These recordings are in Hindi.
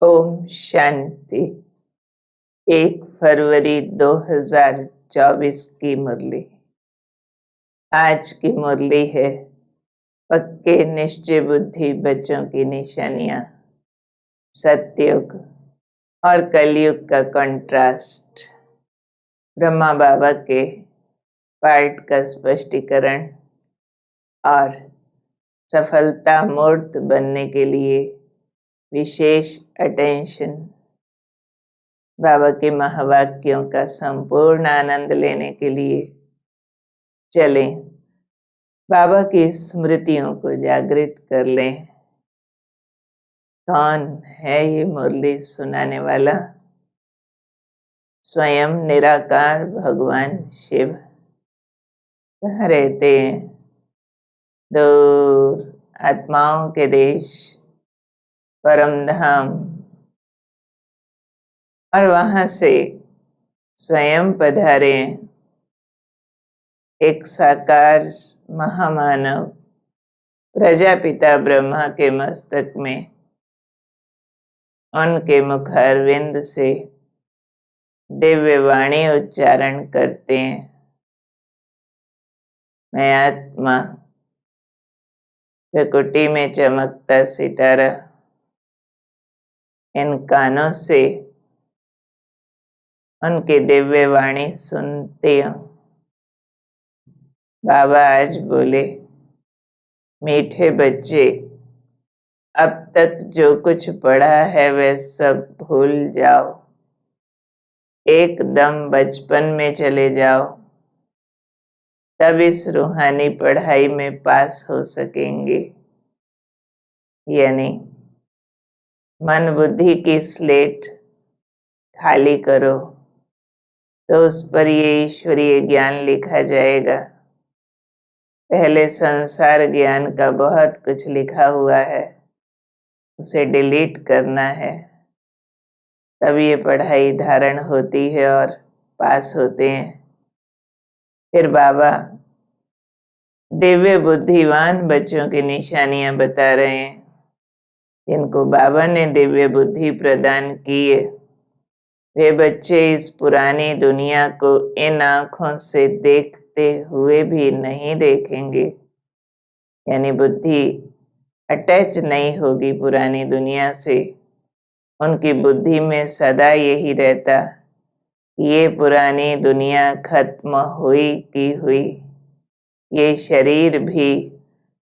ओम शांति। 1 फरवरी 2024 की मुरली। आज की मुरली है पक्के निश्चय बुद्धि बच्चों की निशानियां, सतयुग और कलयुग का कंट्रास्ट। ब्रह्मा बाबा के पाठ का स्पष्टीकरण और सफलता मूर्त बनने के लिए विशेष अटेंशन। बाबा के महावाक्यों का संपूर्ण आनंद लेने के लिए चलें, बाबा की स्मृतियों को जागृत कर लें। कौन है ये मुरली सुनाने वाला? स्वयं निराकार भगवान शिव। कहाँ रहते हैं? दूर आत्माओं के देश परम धाम, और वहां से स्वयं पधारे एक साकार महामानव प्रजापिता ब्रह्मा के मस्तक में उनके मुखारविंद से दिव्य वाणी उच्चारण करते हैं। मैं आत्मा, प्रकृति में चमकता सितारा, इन कानों से उनकी दिव्य वाणी सुनती हूँ। बाबा आज बोले, मीठे बच्चे, अब तक जो कुछ पढ़ा है वह सब भूल जाओ, एकदम बचपन में चले जाओ, तब इस रूहानी पढ़ाई में पास हो सकेंगे। यानी मन बुद्धि की स्लेट खाली करो तो उस पर ये ईश्वरीय ज्ञान लिखा जाएगा। पहले संसार ज्ञान का बहुत कुछ लिखा हुआ है, उसे डिलीट करना है, तब ये पढ़ाई धारण होती है और पास होते हैं। फिर बाबा दिव्य बुद्धिवान बच्चों की निशानियां बता रहे हैं, जिनको बाबा ने दिव्य बुद्धि प्रदान की है। वे बच्चे इस पुरानी दुनिया को इन आँखों से देखते हुए भी नहीं देखेंगे, यानी बुद्धि अटैच नहीं होगी पुरानी दुनिया से। उनकी बुद्धि में सदा यही रहता, ये पुरानी दुनिया खत्म हुई की हुई, ये शरीर भी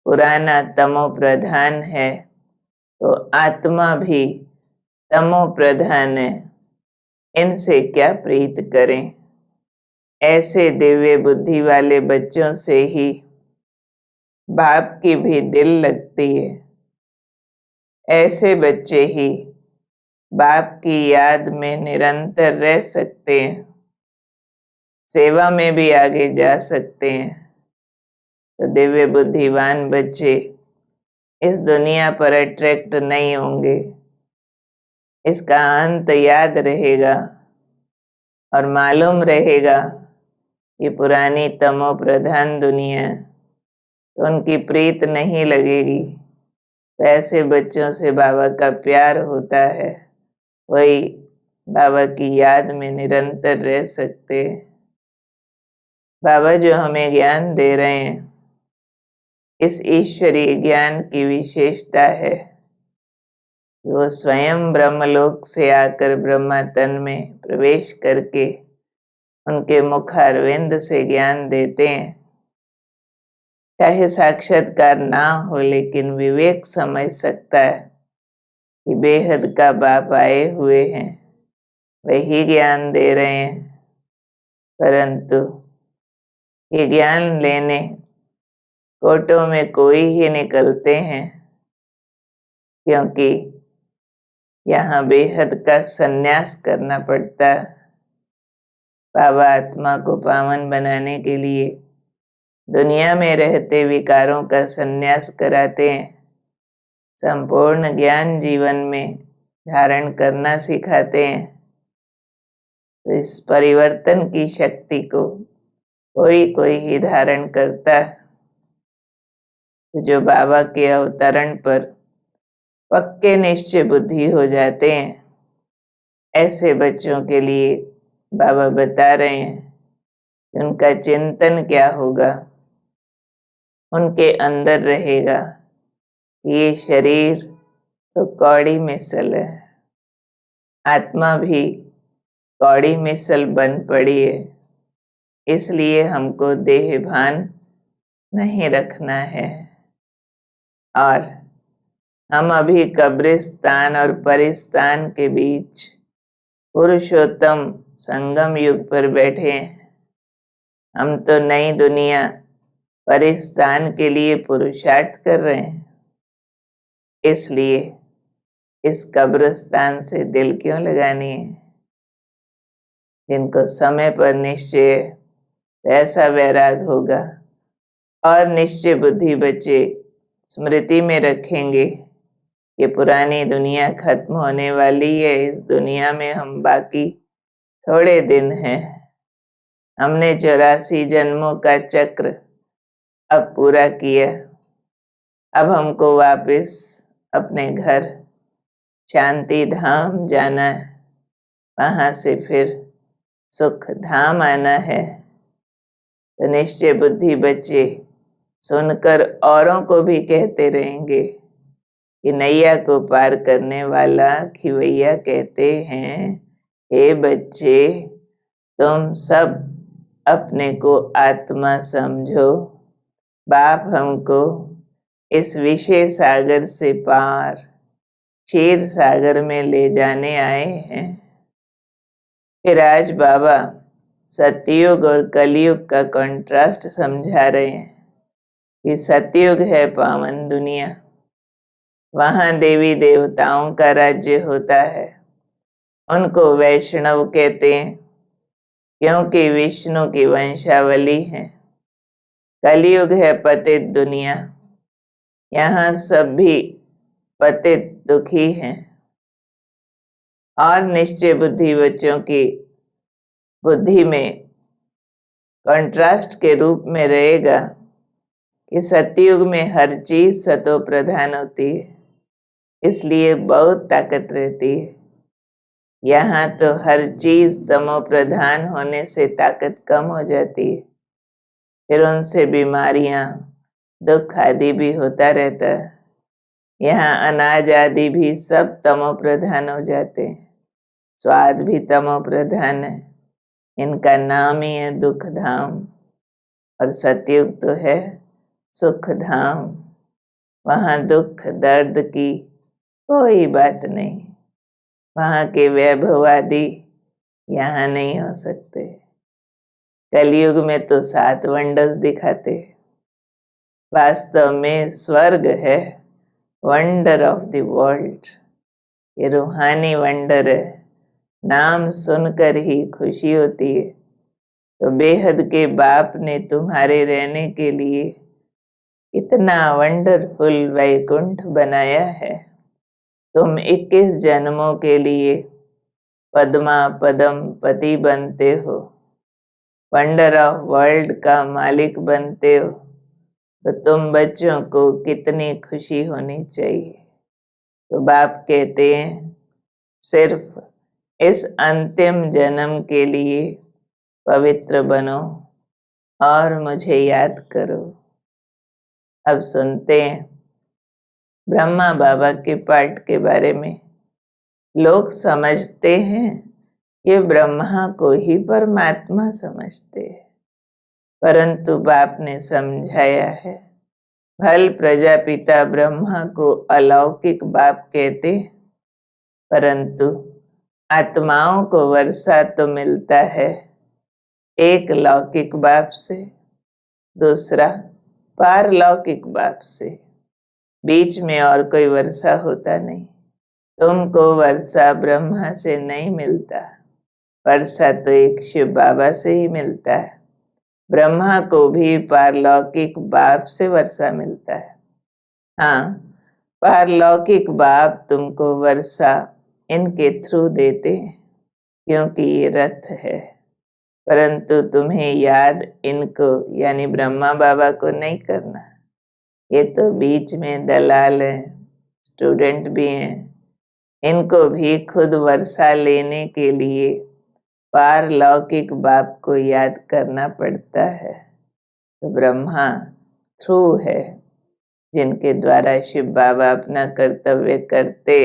पुराना तमो प्रधान है, तो आत्मा भी तमो प्रधान है, इनसे क्या प्रीत करें। ऐसे दिव्य बुद्धि वाले बच्चों से ही बाप की भी दिल लगती है। ऐसे बच्चे ही बाप की याद में निरंतर रह सकते हैं, सेवा में भी आगे जा सकते हैं। तो दिव्य बुद्धिवान बच्चे इस दुनिया पर अट्रैक्ट नहीं होंगे, इसका अंत याद रहेगा और मालूम रहेगा ये पुरानी तमो प्रधान दुनिया, तो उनकी प्रीत नहीं लगेगी। तो ऐसे बच्चों से बाबा का प्यार होता है, वही बाबा की याद में निरंतर रह सकते हैं। बाबा जो हमें ज्ञान दे रहे हैं, इस ईश्वरीय ज्ञान की विशेषता है कि वो स्वयं ब्रह्मलोक से आकर ब्रह्मा तन में प्रवेश करके उनके मुखारविंद से ज्ञान देते हैं। चाहे साक्षात्कार ना हो, लेकिन विवेक समझ सकता है कि बेहद का बाप आए हुए हैं, वही ज्ञान दे रहे हैं। परंतु ये ज्ञान लेने कोटों में कोई ही निकलते हैं, क्योंकि यहाँ बेहद का संन्यास करना पड़ता है। बाबा आत्मा को पावन बनाने के लिए दुनिया में रहते विकारों का संन्यास कराते हैं, संपूर्ण ज्ञान जीवन में धारण करना सिखाते हैं। तो इस परिवर्तन की शक्ति को कोई कोई ही धारण करता है। तो जो बाबा के अवतरण पर पक्के निश्चय बुद्धि हो जाते हैं। ऐसे बच्चों के लिए बाबा बता रहे हैं कि उनका चिंतन क्या होगा। उनके अंदर रहेगा ये शरीर तो कौड़ी मिसल है, आत्मा भी कौड़ी मिसल बन पड़ी है, इसलिए हमको देह भान नहीं रखना है। और हम अभी कब्रिस्तान और परिस्तान के बीच पुरुषोत्तम संगम युग पर बैठे हैं। हम तो नई दुनिया परिस्तान के लिए पुरुषार्थ कर रहे हैं, इसलिए इस कब्रिस्तान से दिल क्यों लगानी है। जिनको समय पर निश्चय ऐसा वैराग होगा और निश्चय बुद्धि बच्चे स्मृति में रखेंगे कि पुरानी दुनिया खत्म होने वाली है, इस दुनिया में हम बाकी थोड़े दिन हैं। हमने 84 जन्मों का चक्र अब पूरा किया, अब हमको वापस अपने घर शांति धाम जाना है, वहाँ से फिर सुख धाम आना है। तो निश्चय बुद्धि बच्चे सुनकर औरों को भी कहते रहेंगे कि नैया को पार करने वाला खिवैया कहते हैं, हे बच्चे तुम सब अपने को आत्मा समझो, बाप हमको इस विषय सागर से पार क्षीर सागर में ले जाने आए हैं। फिर आज बाबा सतयुग और कलयुग का कंट्रास्ट समझा रहे हैं कि सतयुग है पावन दुनिया, वहाँ देवी देवताओं का राज्य होता है, उनको वैष्णव कहते हैं क्योंकि विष्णु की वंशावली है। कलयुग है पतित दुनिया, यहाँ सब भी पतित दुखी हैं। और निश्चय बुद्धि बच्चों की बुद्धि में कंट्रास्ट के रूप में रहेगा कि सतयुग में हर चीज सतो प्रधान होती है, इसलिए बहुत ताकत रहती है। यहाँ तो हर चीज तमो प्रधान होने से ताकत कम हो जाती है, फिर उनसे बीमारियां दुख आदि भी होता रहता है। यहाँ अनाज आदि भी सब तमो प्रधान हो जाते हैं, स्वाद भी तमो प्रधान है, इनका नाम ही है दुख धाम। और सतयुग तो है सुख धाम, वहाँ दुख दर्द की कोई बात नहीं, वहाँ के वैभव आदि यहाँ नहीं हो सकते। कलयुग में तो 7 वंडर्स दिखाते, वास्तव में स्वर्ग है वंडर ऑफ द वर्ल्ड, ये रूहानी वंडर है, नाम सुनकर ही खुशी होती है। तो बेहद के बाप ने तुम्हारे रहने के लिए इतना वंडरफुल वैकुंठ बनाया है, तुम 21 जन्मों के लिए पद्मा पदम पति बनते हो, वंडर ऑफ वर्ल्ड का मालिक बनते हो, तो तुम बच्चों को कितनी खुशी होनी चाहिए। तो बाप कहते हैं सिर्फ इस अंतिम जन्म के लिए पवित्र बनो और मुझे याद करो। अब सुनते हैं ब्रह्मा बाबा के पाठ के बारे में। लोग समझते हैं कि ब्रह्मा को ही परमात्मा समझते हैं, परंतु बाप ने समझाया है भल प्रजापिता ब्रह्मा को अलौकिक बाप कहते, परंतु आत्माओं को वर्षा तो मिलता है, एक लौकिक बाप से, दूसरा पारलौकिक बाप से, बीच में और कोई वर्षा होता नहीं। तुमको वर्षा ब्रह्मा से नहीं मिलता, वर्षा तो एक शिव बाबा से ही मिलता है। ब्रह्मा को भी पारलौकिक बाप से वर्षा मिलता है। हाँ, पारलौकिक बाप तुमको वर्षा इनके थ्रू देते हैं क्योंकि ये रथ है, परंतु तुम्हें याद इनको यानी ब्रह्मा बाबा को नहीं करना, ये तो बीच में दलाल हैं, स्टूडेंट भी हैं, इनको भी खुद वर्षा लेने के लिए पारलौकिक बाप को याद करना पड़ता है। तो ब्रह्मा थ्रू है जिनके द्वारा शिव बाबा अपना कर्तव्य करते,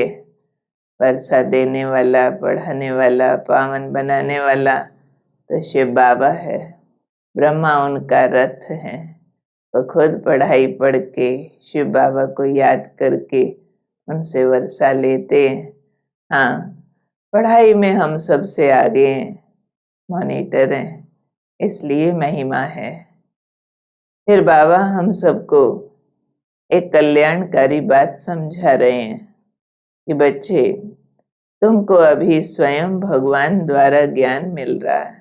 वर्षा देने वाला, पढ़ाने वाला, पावन बनाने वाला तो शिव बाबा है। ब्रह्मा उनका रथ है। वो खुद पढ़ाई पढ़ के शिव बाबा को याद करके उनसे वर्षा लेते हैं। हाँ, पढ़ाई में हम सबसे आगे हैं, मॉनिटर हैं, इसलिए महिमा है। फिर बाबा हम सबको एक कल्याणकारी बात समझा रहे हैं कि बच्चे, तुमको अभी स्वयं भगवान द्वारा ज्ञान मिल रहा है,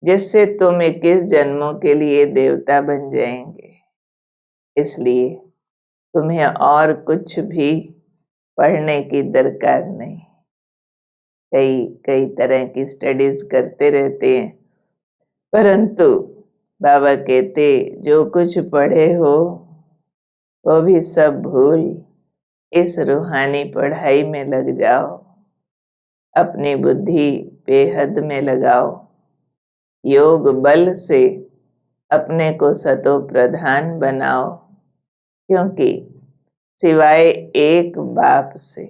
जिससे तुम 21 जन्मों के लिए देवता बन जाएंगे। इसलिए तुम्हें और कुछ भी पढ़ने की दरकार नहीं। कई तरह की स्टडीज करते रहते हैं, परंतु बाबा कहते जो कुछ पढ़े हो वो भी सब भूल इस रूहानी पढ़ाई में लग जाओ। अपनी बुद्धि बेहद में लगाओ। योग बल से अपने को सतो प्रधान बनाओ, क्योंकि सिवाय एक बाप से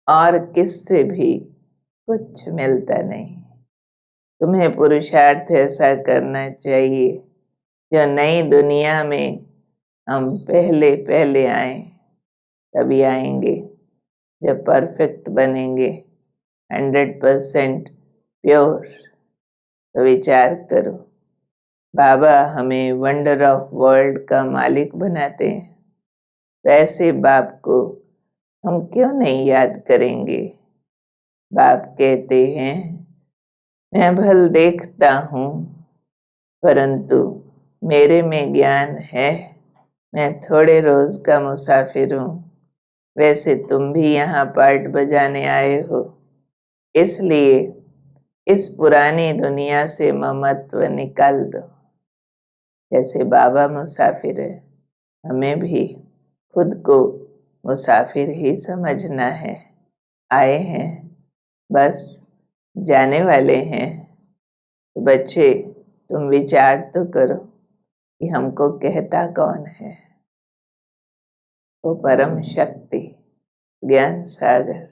और किससे भी कुछ मिलता नहीं। तुम्हें पुरुषार्थ ऐसा करना चाहिए जो नई दुनिया में हम पहले आए, तभी आएंगे जब परफेक्ट बनेंगे, 100% प्योर। तो विचार करो, बाबा हमें वंडर ऑफ वर्ल्ड का मालिक बनाते हैं, तो ऐसे बाप को हम क्यों नहीं याद करेंगे। बाप कहते हैं, मैं भल देखता हूँ परंतु मेरे में ज्ञान है, मैं थोड़े रोज का मुसाफिर हूँ। वैसे तुम भी यहाँ पार्ट बजाने आए हो, इसलिए इस पुरानी दुनिया से ममत्व निकाल दो। जैसे बाबा मुसाफिर है, हमें भी खुद को मुसाफिर ही समझना है। आए हैं, बस जाने वाले हैं। तो बच्चे, तुम विचार तो करो कि हमको कहता कौन है। वो परम शक्ति, ज्ञान सागर,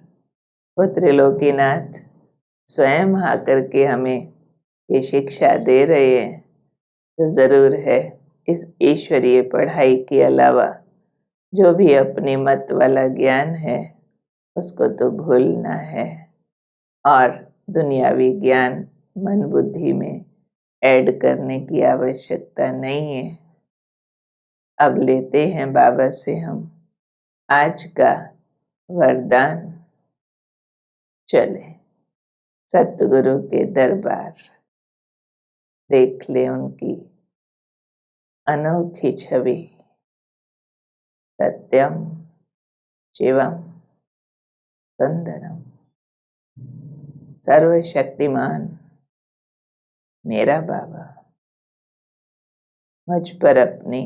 वो त्रिलोकीनाथ स्वयं आकर के हमें ये शिक्षा दे रहे हैं। तो जरूर है इस ईश्वरीय पढ़ाई के अलावा जो भी अपने मत वाला ज्ञान है उसको तो भूलना है, और दुनियावी ज्ञान मन बुद्धि में ऐड करने की आवश्यकता नहीं है। अब लेते हैं बाबा से हम आज का वरदान। चले सतगुरु के दरबार, देख ले उनकी अनोखी छवि। सत्यम शिवम सुंदरम, सर्वशक्तिमान मेरा बाबा मुझ पर अपनी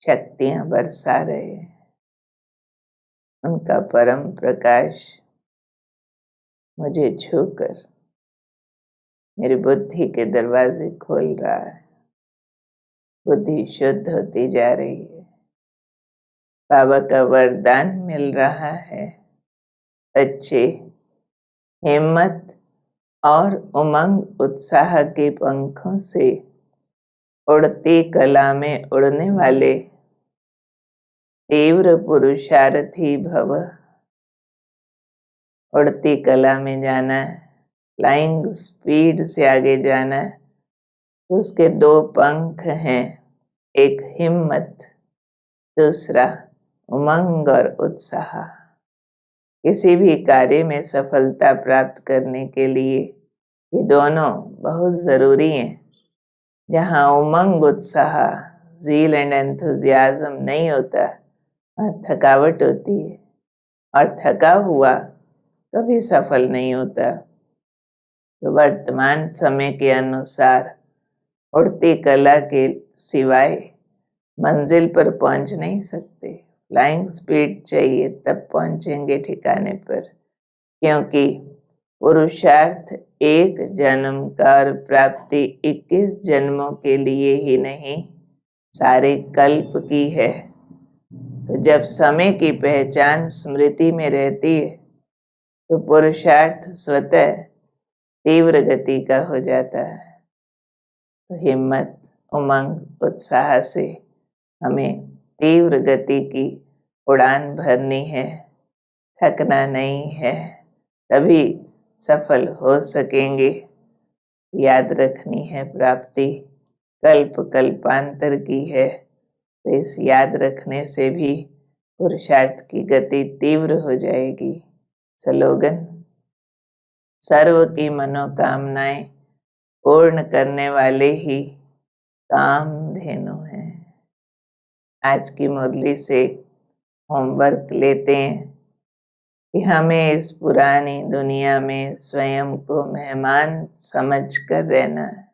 शक्तियां बरसा रहे हैं। उनका परम प्रकाश मुझे छूकर मेरी बुद्धि के दरवाजे खोल रहा है। बुद्धि शुद्ध होती जा रही है। बाबा का वरदान मिल रहा है। बच्चे, हिम्मत और उमंग उत्साह के पंखों से उड़ती कला में उड़ने वाले तीव्र पुरुषार्थी भव। उड़ती कला में जाना, फ्लाइंग स्पीड से आगे जाना, उसके दो पंख हैं, एक हिम्मत, दूसरा उमंग और उत्साह। किसी भी कार्य में सफलता प्राप्त करने के लिए ये दोनों बहुत जरूरी हैं। जहाँ उमंग, उत्साह, ज़ील एंड एंथुजियाज्म नहीं होता, वहाँ थकावट होती है, और थका हुआ कभी सफल नहीं होता। तो वर्तमान समय के अनुसार उड़ती कला के सिवाय मंजिल पर पहुंच नहीं सकते। फ्लाइंग स्पीड चाहिए तब पहुंचेंगे ठिकाने पर, क्योंकि पुरुषार्थ एक जन्म का और प्राप्ति 21 जन्मों के लिए ही नहीं, सारे कल्प की है। तो जब समय की पहचान स्मृति में रहती है तो पुरुषार्थ स्वतः तीव्र गति का हो जाता है। तो हिम्मत, उमंग, उत्साह से हमें तीव्र गति की उड़ान भरनी है, थकना नहीं है, तभी सफल हो सकेंगे। याद रखनी है प्राप्ति कल्प कल्पांतर की है, तो इस याद रखने से भी पुरुषार्थ की गति तीव्र हो जाएगी। स्लोगन: सर्व की मनोकामनाएं पूर्ण करने वाले ही कामधेनु हैं। आज की मुरली से होमवर्क लेते हैं कि हमें इस पुरानी दुनिया में स्वयं को मेहमान समझ कर रहना है,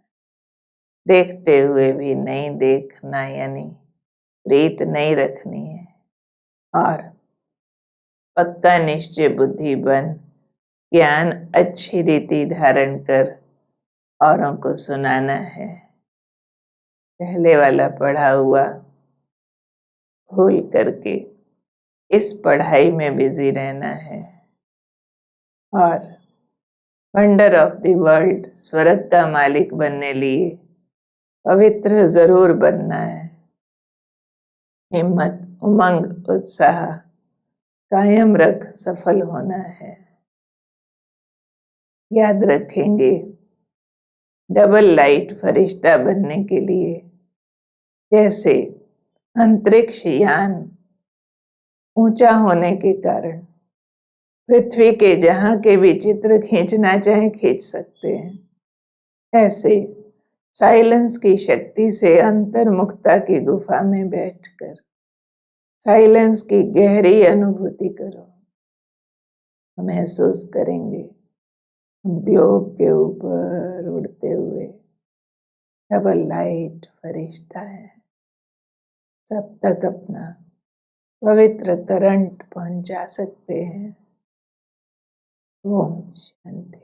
देखते हुए भी नहीं देखना, यानी प्रीत नहीं रखनी है, और पक्का निश्चय बुद्धि बन ज्ञान अच्छी रीति धारण कर औरों को सुनाना है। पहले वाला पढ़ा हुआ भूल करके इस पढ़ाई में बिजी रहना है और वंडर ऑफ द वर्ल्ड, स्वर्ग का मालिक बनने लिए पवित्र जरूर बनना है। हिम्मत, उमंग, उत्साह कायम रख सफल होना है। याद रखेंगे डबल लाइट फरिश्ता बनने के लिए जैसे अंतरिक्ष यान ऊंचा होने के कारण पृथ्वी के जहां के भी चित्र खींचना चाहे खींच सकते हैं, ऐसे साइलेंस की शक्ति से अंतर्मुखता की गुफा में बैठकर साइलेंस की गहरी अनुभूति करो। महसूस करेंगे हम ग्लोब के ऊपर उड़ते हुए डबल लाइट फरिश्ता है, सब तक अपना पवित्र करंट पहुंचा सकते हैं। ओम शांति।